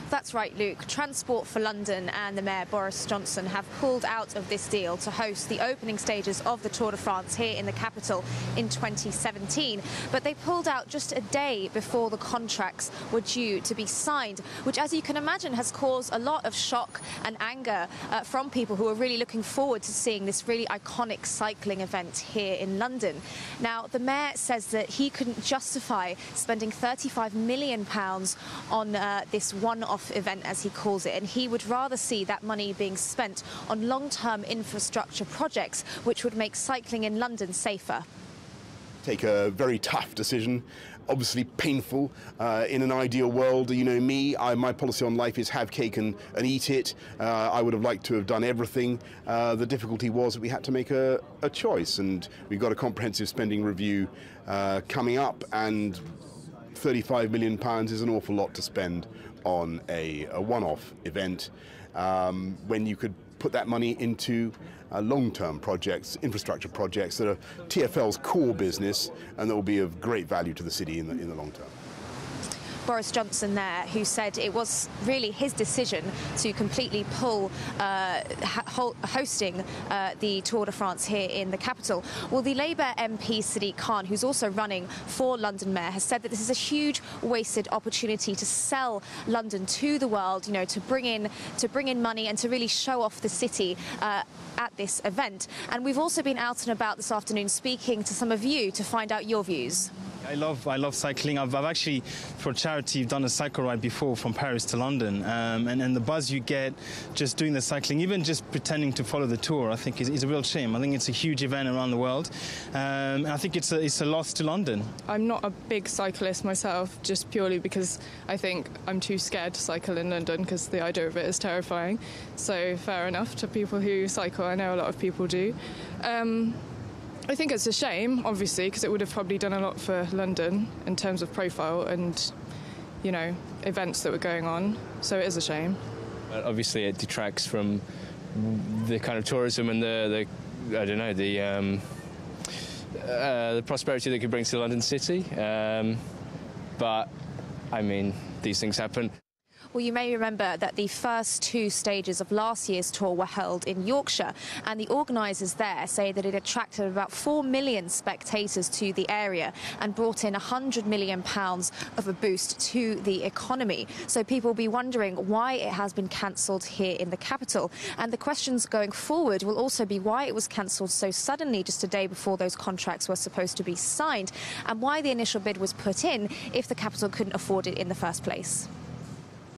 That's right, Luke. Transport for London and the Mayor, Boris Johnson, have pulled out of this deal to host the opening stages of the Tour de France here in the capital in 2017. But they pulled out just a day before the contracts were due to be signed, which, as you can imagine, has caused a lot of shock and anger from people who are really looking forward to seeing this really iconic cycling event here in London. Now, the Mayor says that he couldn't justify spending £35 million on this one-off event, as he calls it, and he would rather see that money being spent on long-term infrastructure projects which would make cycling in London safer. Take a very tough decision, obviously painful. In an ideal world, you know me, my policy on life is have cake and eat it. I would have liked to have done everything. The difficulty was that we had to make a choice, and we've got a comprehensive spending review coming up, and £35 million is an awful lot to spend on a one-off event when you could put that money into long-term projects, infrastructure projects that are TfL's core business and that will be of great value to the city in the long term. Boris Johnson there, who said it was really his decision to completely pull hosting the Tour de France here in the capital. Well, the Labour MP Sadiq Khan, who's also running for London Mayor, has said that this is a huge wasted opportunity to sell London to the world, you know, to bring in money and to really show off the city at this event. And we've also been out and about this afternoon speaking to some of you to find out your views. I love cycling. I've actually, for charity, done a cycle ride before from Paris to London, and the buzz you get just doing the cycling, even just pretending to follow the tour, I think is a real shame. I think it's a huge event around the world, and I think it's a loss to London. I'm not a big cyclist myself, just purely because I think I'm too scared to cycle in London because the idea of it is terrifying. So fair enough to people who cycle. I know a lot of people do. I think it's a shame, obviously, because it would have probably done a lot for London in terms of profile and, you know, events that were going on. So it is a shame. Obviously, it detracts from the kind of tourism and the prosperity that it could bring to the London city. But, I mean, these things happen. Well, you may remember that the first two stages of last year's tour were held in Yorkshire, and the organisers there say that it attracted about 4 million spectators to the area and brought in £100 million of a boost to the economy. So people will be wondering why it has been cancelled here in the capital. And the questions going forward will also be why it was cancelled so suddenly just a day before those contracts were supposed to be signed, and why the initial bid was put in if the capital couldn't afford it in the first place.